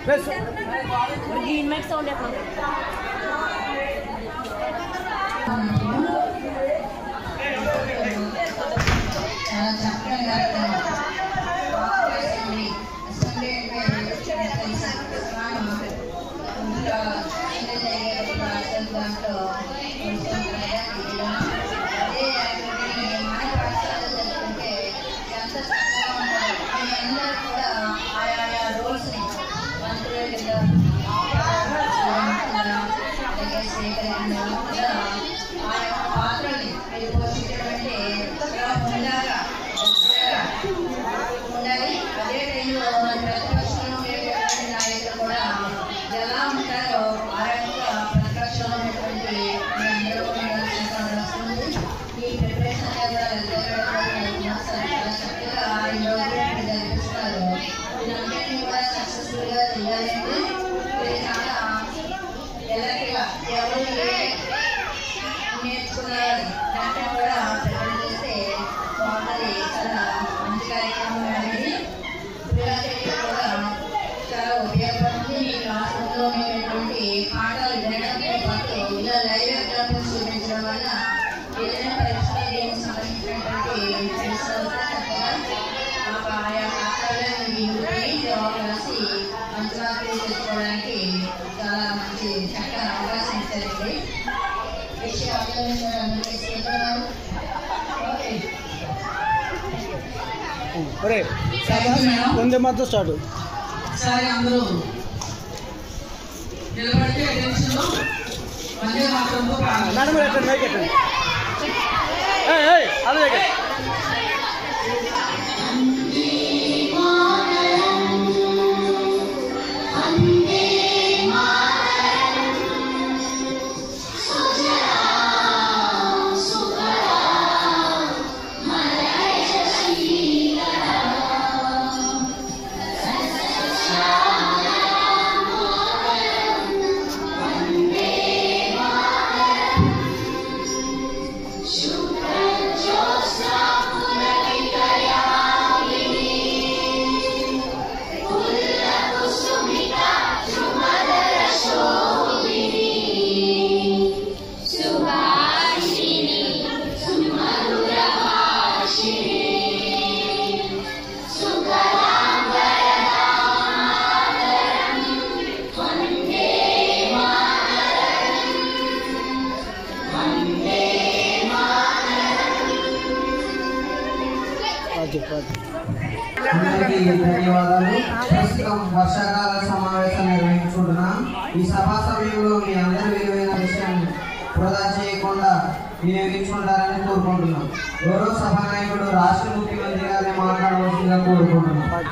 Green mic sound చాలా చక్కగా దాంట్లో అదే మన పాఠశాల జరుగుతుంటే ఎంత చక్కగా ఉంటారు. మీ అందరూ కూడా ఆయా రోల్స్ని మంత్రులు అలాగే సేకరణ కూడా ఆ యొక్క పాత్రని మీరు పోషించడం ఉండాలి. అదే టైంలో మన ప్రతిపక్షంలో ఉండేటటువంటి నాయకులు కూడా ఎలా ఉంటారో ఆ యొక్క ప్రతిపక్షంలో ఉన్నటువంటి అందరూ ఉండాల్సిన ఈ ప్రిపరేషన్ కూడా చాలా చక్కగా ఈ రోజు జరిపిస్తారు. వీళ్ళందరినీ కూడా సక్సెస్ఫుల్గా చేయాలంటే చాలా ఎలాంటిగా ఎవరు నేర్చుకున్నారు దాంట్లో కూడా ప్రిపేర్ చేస్తే బాగుంటుంది. చాలా మంచి కార్యక్రమం అనేది పిల్లలకి కూడా చాలా ఉపయోగపడుతుంది. మీ క్లాస్ రూమ్లో ఉండేటువంటి పాఠాలు వినడంతో పాటు ఇలా లైవ్ ఎగ్జాంపుల్స్ చూపించడం వల్ల ఏదైనా పరీక్షలో దీనికి సంబంధించినటువంటి ఫ్రెండ్స్ చక్కగా ఆయా పాఠాలను జవాబు రాసి మంచి మార్కులు తెచ్చుకోవడానికి చాలా మంచి చక్కగా అవకాశం ఇచ్చారండి. వందే మాత్రం స్టార్ట్. సరే అందరూ నిలబడితే అటెన్షన్లో వందే మాత్రంతో మేడం ఎట్టండి మైక్ ఎట్టండి అదే ధన్యవాదాలు. ప్రస్తుతం వర్షాకాల సమావేశం నిర్వహించుకుంటున్నాం. ఈ సభా సమయంలో మీ అందరి విలువైన విషయాన్ని వృధా చేయకుండా వినియోగించుకుంటారని కోరుకుంటున్నాం. గౌరవ సభానాయకుడు రాష్ట్ర ముఖ్యమంత్రి గారిని మాట్లాడవలసిందిగా కోరుకుంటున్నాం.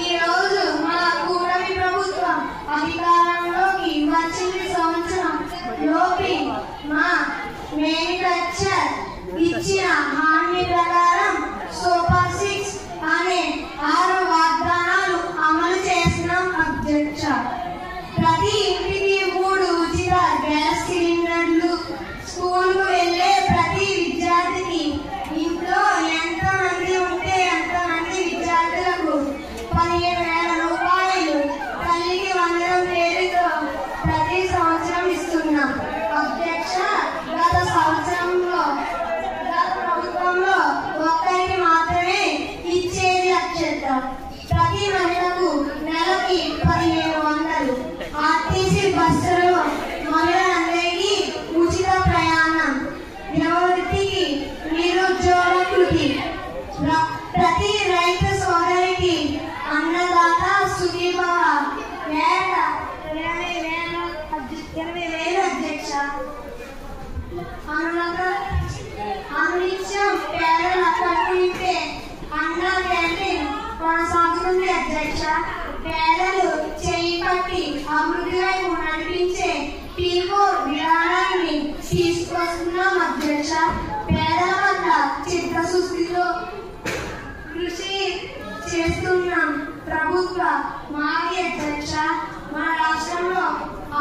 ఈ రోజు మన కూటమి ప్రభుత్వం అధికారంలోకి వచ్చిన సంవత్సరం లోపి మా మేనిఫెస్టో ఇచ్చిన హామీ ప్రకారం సూపర్ 6 అనే అనునిత్యం పేదల కట్టునింపే అన్న క్యాంటీన్ కొనసాగుతుంది అధ్యక్ష. పేదలు చేయి పట్టి అభివృద్ధి వైపు నడిపించే పీకో విధానాన్ని తీసుకొస్తున్నాం అధ్యక్ష. పేదల పట్ల చిత్తశుద్ధితో కృషి చేస్తున్నాం ప్రభుత్వ మాజీ అధ్యక్ష. మన రాష్ట్రంలో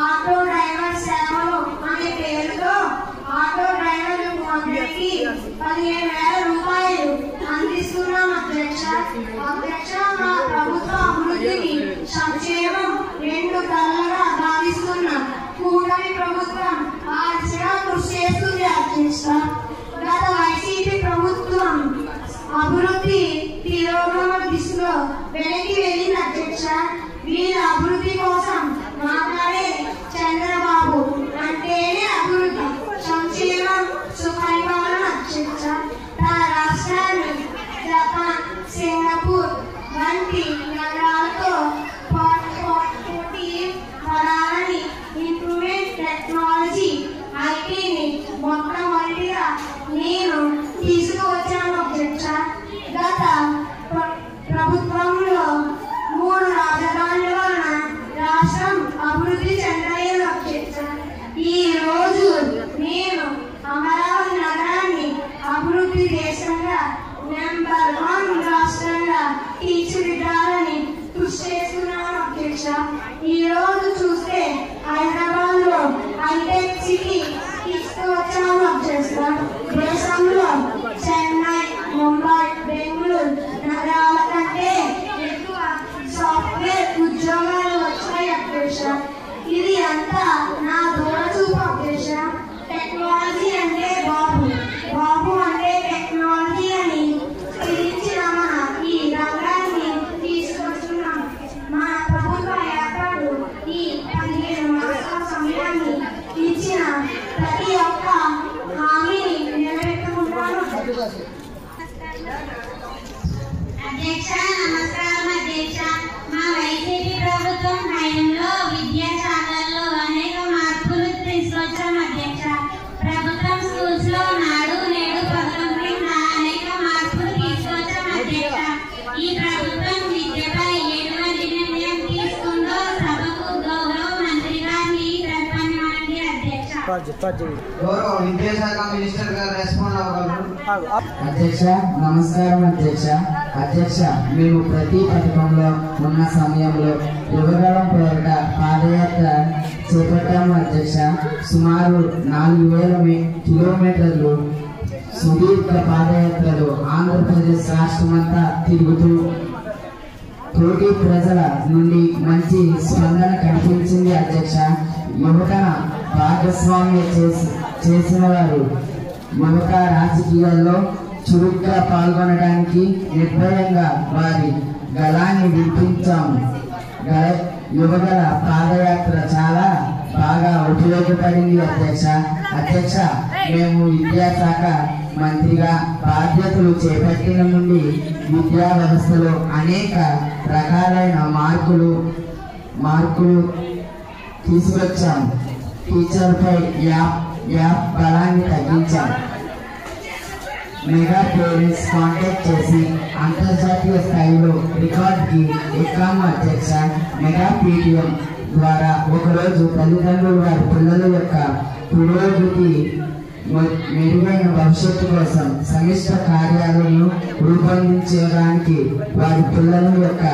ఆటో డ్రైవర్ సేవలు అనే పేరుతో ఆటో డ్రైవర్లకు అందరికీ 15,000 రూపాయలు అందిస్తున్నాం అధ్యక్ష. అధ్యక్ష, మా ప్రభుత్వ అభివృద్ధికి సంక్షేమం 2 కళ్ళగా భావిస్తున్నాం. కూటమి ప్రభుత్వం ఆ దిశగా కృషి చేస్తుంది అధ్యక్ష. గత వైసీపీ ప్రభుత్వం అభివృద్ధి తిరోగమన దిశలో వెనక్కి వెళ్ళింది అధ్యక్ష. వీళ్ళ అభివృద్ధి కోసం మాట్లాడే చంద్రబాబు అంటేనే అభివృద్ధి, సంక్షేమం, సుపరిపాలన అధ్యక్ష. తన రాష్ట్రాన్ని జపాన్, సింగపూర్ వంటి నగరాలతో పోటీ పడాలని ఇంప్రూవ్మెంట్ టెక్నాలజీ ఐటీని మొట్టమొదటిగా నేను తీసుకువచ్చాను అధ్యక్ష. గత ప్రభుత్వంలో 3 రాజధానుల వలన రాష్ట్రం అభివృద్ధి చెందలేదు అధ్యక్ష. ఈ రోజు నేను అమరావతి నగరాన్ని అభివృద్ధి దేశంగా నెంబర్ 1 రాష్ట్రంగా తీర్చిదిద్దాలని కృషి చేస్తున్నాను అధ్యక్ష. ఈ రోజు చూస్తే హైదరాబాద్ లో హైటెక్ సిటీ తీసుకువచ్చాను అధ్యక్ష. దేశంలో చెన్నై, ముంబై, బెంగళూరు నగరాల కంటే ఎక్కువ సాఫ్ట్వేర్ ఉద్యోగాలు వచ్చాయి అధ్యక్ష. ఇది అంతా నా దూరచూపు అధ్యక్ష. టెక్నాలజీ అంటే బాబు అంటే టెక్నాలజీ అని పిలిచిన మన ఈ రంగాన్ని తీసుకొస్తున్నాం. మన ప్రభుత్వ ఏర్పాటు ఈ 15 మాసాల సమయాన్ని ఇచ్చిన ప్రతి ఒక్క హామీని నిలబెట్టుకుంటాను అధ్యక్ష. నమస్కారం అధ్యక్ష. మా వైసీపీ ప్రభుత్వం హయాంలో విద్యాశాఖల్లో అనేక మార్పులు తీసుకొచ్చాం అధ్యక్ష. ప్రభుత్వం స్కూల్స్ లో నాడు నేడు పథకం కింద అనేక మార్పులు తీసుకొచ్చాం అధ్యక్ష. ఈ ప్రభుత్వం విద్యపై ఎటువంటి నిర్ణయం తీసుకుందో సభకు గౌరవ మంత్రి గారిని ప్రతిపాదించండి అధ్యక్ష. గౌరవ విద్యాశాఖ మినిస్టర్ గారు రెస్పాండ్ అవ్వగలరు. అధ్యక్ష, నమస్కారం అధ్యక్ష. అధ్యక్ష, మేము ప్రతి పథకంలో ఉన్న సమయంలో యువగలం పేరిట పాదయాత్ర చేపట్టాము అధ్యక్ష. సుమారు 4,000 కిలోమీటర్లు సుదీర్ఘ పాదయాత్రలు ఆంధ్రప్రదేశ్ రాష్ట్రమంతా తిరుగుతూ తోటి ప్రజల నుండి మంచి స్పందన కనిపించింది అధ్యక్ష. యువతన భాగస్వామ్యం చేసిన వారు యువత రాజకీయాల్లో చురుగ్గా పాల్గొనడానికి నిర్భయంగా వారి గళాన్ని వినిపించాము. యువగల పాదయాత్ర చాలా బాగా ఉపయోగపడింది అధ్యక్ష. అధ్యక్ష, మేము విద్యాశాఖ మంత్రిగా బాధ్యతలు చేపట్టిన నుండి విద్యా వ్యవస్థలో అనేక రకాలైన మార్కులు తీసుకొచ్చాం. టీచర్పై యాప్ బలాన్ని తగ్గించాం. మెగా పేరెంట్స్ కాంటాక్ట్ చేసి అంతర్జాతీయ స్థాయిలో రికార్డ్కి ఎక్కాము అధ్యక్ష. మెగా పీటీఎం ద్వారా ఒకరోజు తల్లిదండ్రులు వారి పిల్లల యొక్క పురోగతి మెరుగైన భవిష్యత్తు కోసం సమిష్ట కార్యాలను రూపొందించడానికి వారి పిల్లల యొక్క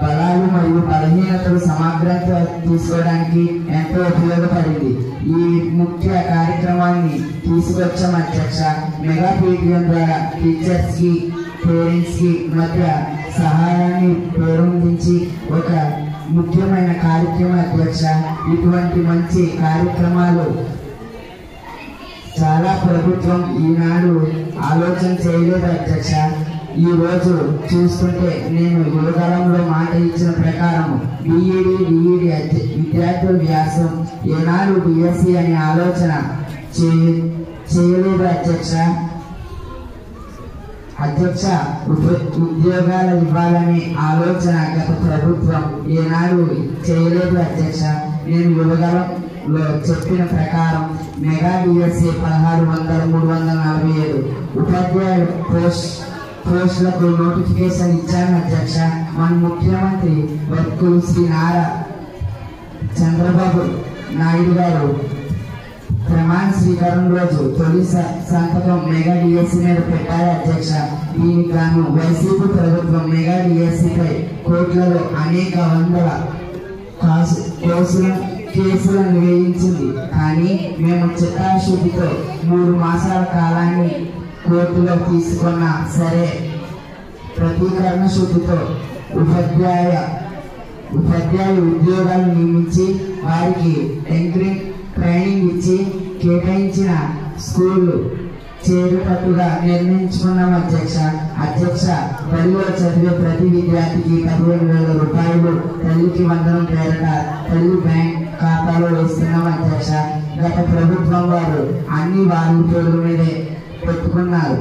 బలాలు మరియు బలహీనతలు సమగ్రంగా తీసుకోవడానికి ఎంతో ఉపయోగపడింది. ఈ ముఖ్య కార్యక్రమాన్ని తీసుకొచ్చాం అధ్యక్ష. మెగా పీటీఎం ద్వారా టీచర్స్ కి పేరెంట్స్ కి మధ్య సహాయాన్ని పెంపొందించి ఒక ముఖ్యమైన కార్యక్రమం అధ్యక్ష. ఇటువంటి మంచి కార్యక్రమాలు చాలా ప్రభుత్వం ఈనాడు ఆలోచన చేయలేదు అధ్యక్ష. ఈ రోజు చూస్తుంటే నేను యువకాలంలో మాట ఇచ్చిన ప్రకారం బిఈడి విద్యార్థుల వ్యాసం ఏనాడు బిఎస్సి అనే ఆలోచన చేయలేదు అధ్యక్ష. ఉద్యోగాలు ఇవ్వాలనే ఆలోచన గత ప్రభుత్వం ఏనాడు చేయలేదు అధ్యక్ష. నేను లో చెప్పిన ప్రకారం మెగా డిఎస్సి 16,347 ఉపాధ్యాయుల పోస్టులకు నోటిఫికేషన్ ఇచ్చాను అధ్యక్ష. మన ముఖ్యమంత్రి వర్కులు శ్రీ నారా చంద్రబాబు నాయుడు గారు ప్రమాణ స్వీకారం రోజు తొలి సంతకం మెగా డిఎస్సి మీద పెట్టారు అధ్యక్ష. దీనికి గాను వైసీపీ ప్రభుత్వం మెగా డిఎస్సిపై కోర్టులలో అనేక వందల కేసులను వేయించింది. కానీ మేము చిత్తాశుద్ధితో 3 మాసాల కాలాన్ని కోర్టులో తీసుకున్నా సరే ప్రతీకరణ శుద్ధితో ఉపాధ్యాయ ఉద్యోగాలు నియమించి వారికి ట్రైనింగ్ ఇచ్చి కేటాయించిన స్కూళ్లు చేరుకట్టుగా నిర్ణయించుకున్నాం అధ్యక్ష. బడిలో చదివే ప్రతి విద్యార్థికి 15,000 రూపాయలు తల్లికి వందనం పేరట తల్లి బ్యాంక్ ఖాతాలో వేస్తున్నాం అధ్యక్ష. గత ప్రభుత్వం వారు అన్ని వారి పేర్ల మీదే పెట్టుకున్నారు.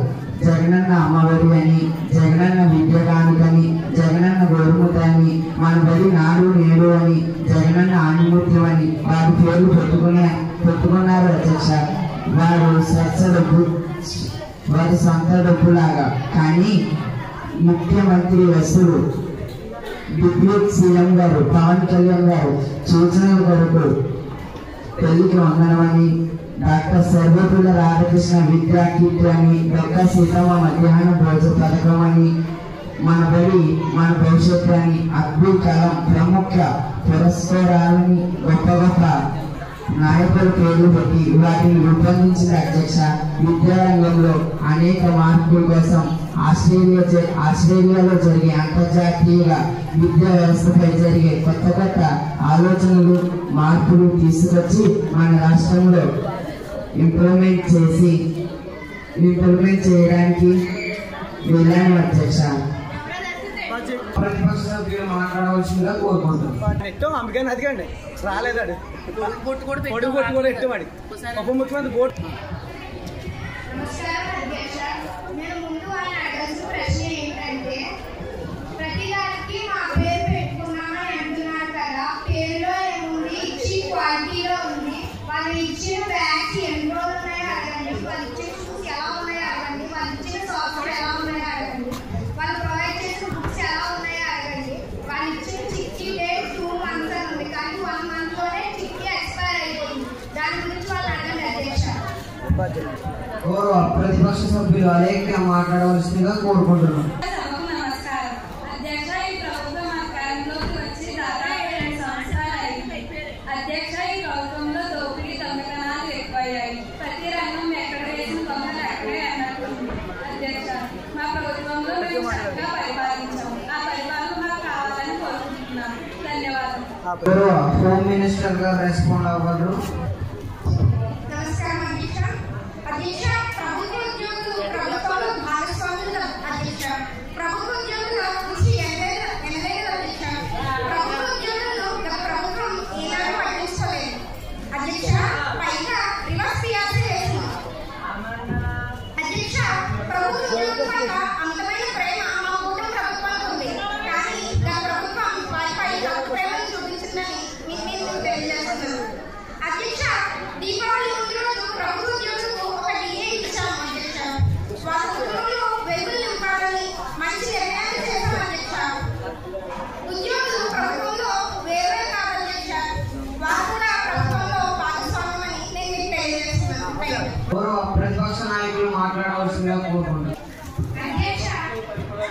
జగనన్న అమ్మఒడి అని, జగనన్న విద్య కానుకని, జగనన్న గోరుముద్ద అని, మన బడి నాడు నేడు అని, జగనన్న ఆణిముత్యం అని వారి పేర్లు పెట్టుకున్నారు అధ్యక్ష. వారి సొంత డబ్బులాగా. కానీ ముఖ్యమంత్రి వస్తువులు డిప్యూటీ సీఎం గారు పవన్ కళ్యాణ్ గారు సూచనల కొరకు పెళ్లికి వందనమని, డాక్టర్ సర్వపల్లి రాధాకృష్ణ విద్యా కిట్ అని, డొక్క సీతమ్మ మధ్యాహ్న భోజన పథకం అని, మన బడి మన భవిష్యత్తు అని, అబ్దుల్ కలాం ప్రముఖ పురస్కారాలని గొప్ప గొప్ప నాయకుల పేర్లు పెట్టి వాటిని రూపొందించిన అధ్యక్ష. విద్యారంగంలో అనేక మార్పుల కోసం ఆస్ట్రేలియాలో జరిగే అంతర్జాతీయ విద్యా వ్యవస్థపై జరిగే కొత్త ఆలోచనలు మార్పులు తీసుకొచ్చి మన రాష్ట్రంలో ఇంప్లిమెంట్ చేయడానికి వెళ్ళాను అధ్యక్ష. ప్రతిపక్ష సభ్యులు మాట్లాడవలసిందిగా కోరుకుంటున్నాను. ఎట్టం అందుకని అదిగండి రాలేదాడు పొడి కొట్టు ఎట్టమాడి ఉప ముఖ్యమంత్రి బోట్. నమస్కారం అధ్యక్ష. నేను ముందు ఆయన అడగాల్సిన ప్రశ్న ఏంటంటే, ప్రతి దానికి మా పేరు పెట్టుకున్నామని అంటున్నారు కదా, పేరులో ఏముంది, ఇచ్చిన క్వాలిటీలో ఉంది. వాళ్ళు ఇచ్చిన బ్యాగ్స్ ఎన్ని రోజులు ఉన్నాయో అడగండి, వాళ్ళు ఇచ్చిన షూస్ ఎలా ఉన్నాయో అడగండి, వాళ్ళు ఇచ్చిన సాఫ్ట్వేర్ ఎలా ఉన్నాయో అడగండి, వాళ్ళు ప్రొవైడ్ చేసిన బుక్స్ ఎలా ఉన్నాయో అడగండి. వాళ్ళు ఇచ్చిన చిక్కీ డేట్ 2 months అని ఉంది, కానీ 1 month లోనే చిక్కీ ఎక్స్పైర్ అయిపోయింది. దాని గురించి వాళ్ళు అడగండి అధ్యక్ష. గౌరవ ప్రతిపక్ష సభ్యులు అలేఖ్య మాట్లాడవలసిందిగా కోరుకుంటున్నాను. నమస్కారం అధ్యక్ష. ఈ ప్రభుత్వం అధికారంలోకి వచ్చి దాదాపు 2 సంవత్సరాలు అయింది. అధ్యక్ష, ఈ ప్రభుత్వంలో దోపిడీ దొంగతనాలు ఎక్కువయ్యాయి. ప్రతి రంగం ఎక్కడ వేసిన దొంగలు అక్కడే అన్నట్టుంది. అధ్యక్ష, మా ప్రభుత్వంలో మేము చక్కగా పరిపాలించాము. ఆ పరిపాలన మాకు కావాలని కోరుకుంటున్నాను. ధన్యవాదాలు. గౌరవ హోమ్ మినిస్టర్ గారు రెస్పాండ్ అవ్వగలరు. నమస్కారం అధ్యక్ష. అధ్యక్ష, ప్రభుత్వ ఉద్యోగులు ప్రభుత్వంలో భాగస్వాములు అధ్యక్ష. ప్రభుత్వ ఉద్యోగుల కృషి ఎనలేని అధ్యక్ష. ప్రభుత్వ ఉద్యోగులను గత ప్రభుత్వం ఈనాడు పట్టించుకోలేదు అధ్యక్ష. పైగా రివర్స్ పిఆర్సీ వేసింది అధ్యక్ష. ప్రభుత్వ ఉద్యోగుల పట్ల అమితమైన ప్రేమ మా కూటమి ప్రభుత్వానికి ఉంది. కానీ గత ప్రభుత్వం వారిపై తప్పు ప్రేమను చూపించిందని మేము తెలియజేస్తున్నాను అధ్యక్ష. దీపావళి ముందు రోజు ప్రభుత్వ ఉద్యోగులకు ఒక డిఏ ఇచ్చాము అధ్యక్ష. వారి కుటుంబంలో వెలుగులు నింపాలని మంచి నిర్ణయాలు చేశాం అధ్యక్ష. ఉద్యోగులు ప్రభుత్వంలో వేరే కాదు అధ్యక్ష, వారు కూడా ప్రభుత్వంలో భాగస్వామ్యమని నేను మీకు తెలియజేస్తున్నాను. గౌరవ ప్రతిపక్ష నాయకులు మాట్లాడవలసిందిగా కోరుకుంటున్నాను. అధ్యక్ష,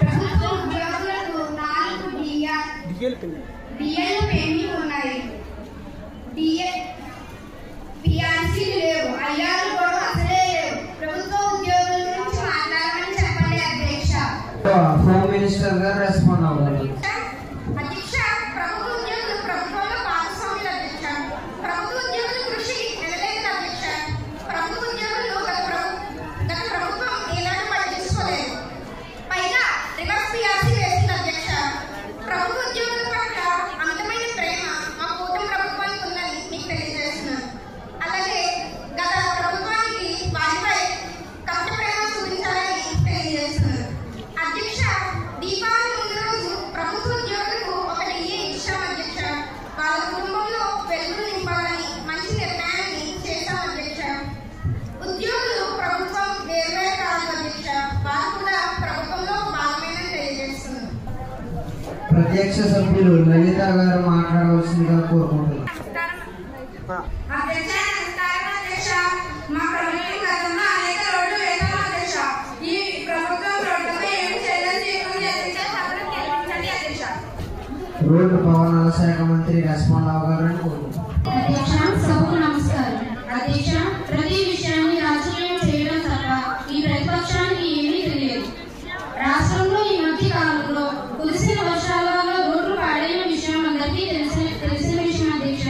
ప్రభుత్వ ఉద్యోగులకు 4 డిఏలు పెండింగ్ ఉన్నాయి. పిఆర్సీలు లేవు, ఐఆర్లు కూడా అసలే లేవు. ప్రభుత్వ ఉద్యోగుల గురించి మాట్లాడమని చెప్పండి అధ్యక్ష. హోమ్ మినిస్టర్ గారు రెస్పాండ్ అవ్వాలి. అధ్యక్ష, ప్రభుత్వ ఉద్యోగులు ప్రభుత్వంలో భాగస్వాములు అధ్యక్ష. ప్రభుత్వ ఉద్యోగుల కృషి ఎనలేని అధ్యక్ష. ప్రభుత్వ ఉద్యోగులు గత ప్రభుత్వం ఏనాడు పట్టించుకోలేదు. పైగా రివర్స్ పిఆర్సీ వేసింది అధ్యక్ష. ప్రభుత్వ ఉద్యోగుల పట్ల అమితమైన ప్రేమ మా కూటమి ప్రభుత్వానికి ఉందని మీకు తెలియజేస్తున్నాను. అలాగే గత ప్రభుత్వానికి వారిపై కపట ప్రేమ చూపించాలని తెలియజేస్తున్నాను అధ్యక్ష. దీపావళి ముందు ప్రత్యక్ష సభ్యులు లలిత గారు మాట్లాడవలసిందిగా కోరుకుంటున్నాను. రోడ్డు భవనాల శాఖ మంత్రి రెస్పాండ్ గారని కోరుకుంటున్నాను. అధ్యక్ష, సభకు నమస్కారం. అధ్యక్ష, ప్రతి విషయాన్ని రాజకీయం చేయడం తప్ప ఈ ప్రతిపక్షానికి ఏమీ తెలియదు. రాష్ట్రంలో ఈ మధ్య కాలంలో కురిసిన వర్షాల వల్ల రోడ్లు పాడైన విషయం అందరికీ తెలిసిన విషయం. అధ్యక్ష,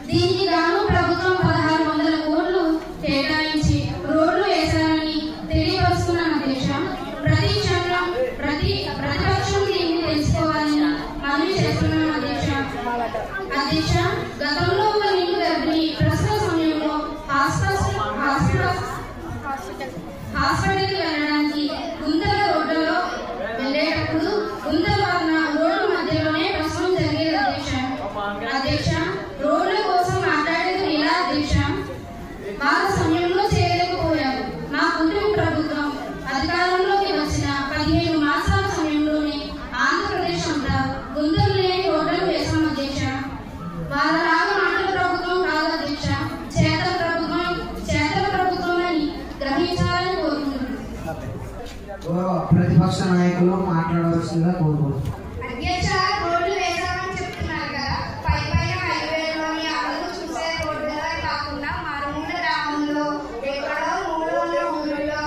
దీనికి గాను ప్రభుత్వం 1600 కోట్లు కేటాయించి రోడ్లు వేశారని తెలియపరుస్తున్నాను. అధ్యక్ష, ప్రతి క్షణం ప్రతిపక్షం దీన్ని తెలుసుకోవాలని మనవి చేస్తున్నాను. అధ్యక్ష, గతంలో ఒక నిండు గర్భిణి ప్రసవ సమయంలో హాస్పిటల్కి వెళ్ళడానికి గుంతల రోడ్లలో వెళ్ళేటప్పుడు గుంతల వలన రోడ్డు మధ్యలోనే ప్రసవం జరిగేది. అధ్యక్ష, రోడ్ల కోసం మాట్లాడేది ఇలా. అధ్యక్ష, వాళ్ళ సమయంలో చేయలేకపోయారు. మా కుటుంబ ప్రభుత్వం అధికారంలోకి వచ్చిన 15 మాసాల సమయంలోనే ఆంధ్రప్రదేశ్ అంతా గుంతలు లేని రోడ్లను వేశాం. అధ్యక్ష, వాళ్ళలాగా మాటల ప్రభుత్వం కాదు అధ్యక్ష, చేతల ప్రభుత్వం అని గ్రహించాలని కోరుకుంటున్నాను. ప్రతిపక్ష నాయకులు మాట్లాడవలసిందిగా కోరుకుంటున్నాను. అధ్యక్ష, రోడ్లు వేసామని చెప్తున్నారు కదా, పైన హైవేలోని అమలు చూసే రోడ్డులే కాకుండా మారుమూల గ్రామంలో ఎక్కడో మూడున్న ఊళ్ళో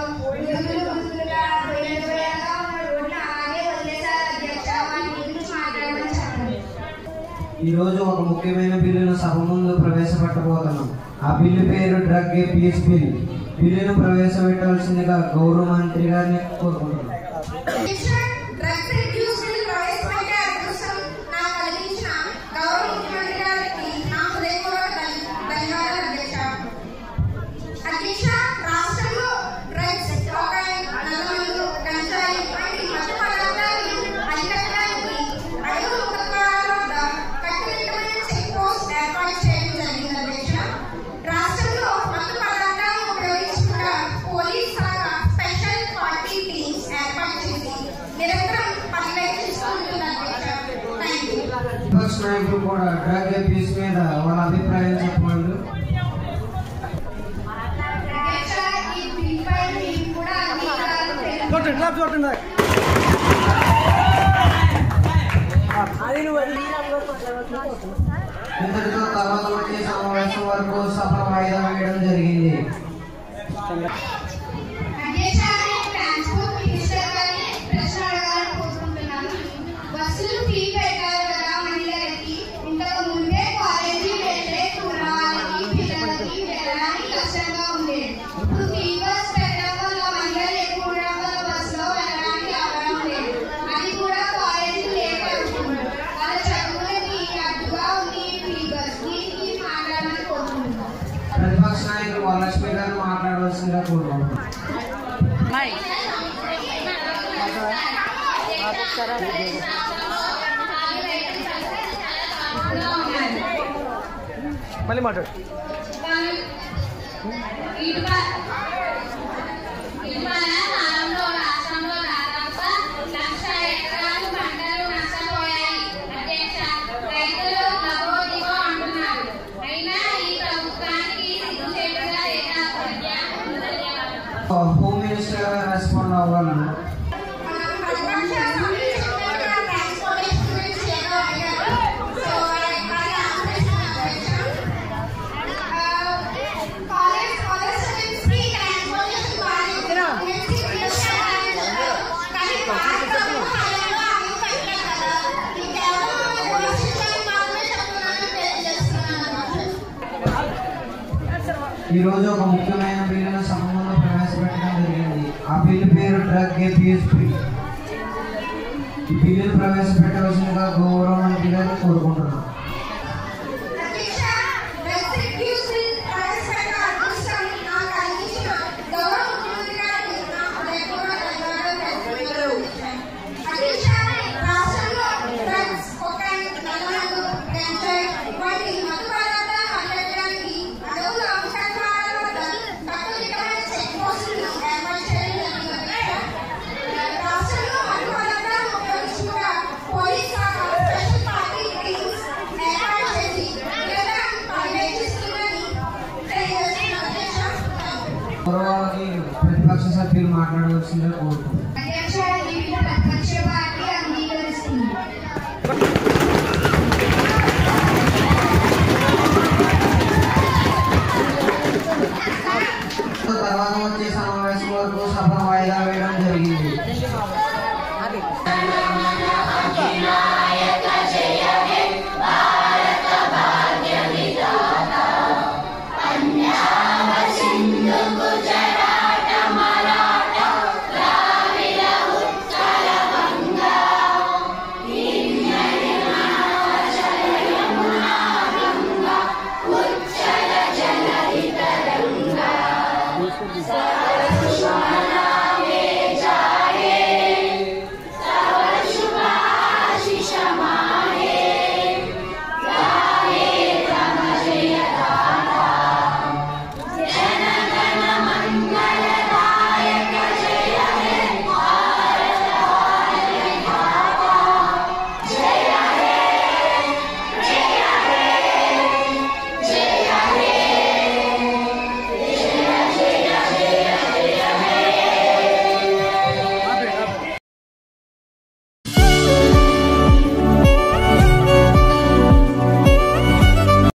గుర్తులుగా పోయినగా ఉన్న రోడ్లు అలాగే వదిలేశారు. అధ్యక్ష, వాటి గురించి మాట్లాడమని చెప్పండి. ఈ రోజు ఒక ముఖ్యమైన బిల్లును సభ ముందు ప్రవేశపెట్టబోతున్నాం. ఆ బిల్లు పేరు డ్రగ్ పీస్ బిల్. బిల్లును ప్రవేశపెట్టవలసిందిగా గౌరవ మంత్రి గారిని కోరుకుంటున్నాం. విపక్ష నాయకులు కూడా డ్రగ్ పీస్ మీద వాళ్ళ అభిప్రాయం చెప్పండి. ఇంతటితో తర్వాత వచ్చే సమావేశం వరకు సభ వాయిదా వేయడం జరిగింది. బస్సులు ఫ్రీ పెట్టారు కదా మహిళలకి. ఇంతకు ముందే కాలేజీ వెళ్ళే కుర్రాళ్ళకి పిల్లలకి వెళ్ళడానికి కష్టంగా ఉండేది. ఇప్పుడు ఫ్రీ బస్ పెట్టడం వల్ల మహిళలు ఎక్కువ ఉండడం వల్ల బస్సులో వెళ్ళడానికి అవ్వడం లేదు. అది కూడా కాలేజీ లేట్ అవుతుంది. వాళ్ళ చదువులకి అడ్డుగా ఉంది ఫ్రీ బస్. దీనికి మాట్లాడాలని కోరుకుంటున్నాం. ప్రతిపక్ష నాయకులు వరలక్ష్మి గారు మాట్లాడవలసిందిగా కోరుకుంటున్నాం. మళ్ళీ మాట్లాడు. ఇటీవల కాలంలో రాష్ట్రంలో దాదాపు 1,00,000 ఎకరాలు పంటలు నష్టపోయాయి. అధ్యక్ష, రైతులు లబోదిబో అంటున్నారు. అయినా ఈ ప్రభుత్వానికి సిగ్గుచేటుగా లేదా? హోమ్ మినిస్టర్ గారు రెస్పాండ్ అవ్వాలి. ఈ రోజు ఒక ముఖ్యమైన బిల్లును సభ ముందు ప్రవేశపెట్టడం జరిగింది. ఆ బిల్లు పేరు డ్రగ్ పీస్ బిల్. ఈ బిల్లును ప్రవేశపెట్టవలసిందిగా గౌరవ మంత్రి గారిని కోరుకుంటున్నాం. మాట్లాడవలసిందిగా కోరుకుంటున్నాను. అధ్యక్ష, ఈ ప్రతిపక్ష పార్టీ అంగీకరిస్తుంది. తర్వాత వచ్చే సమావేశం వరకు సభను వాయిదా వేయడం జరిగింది.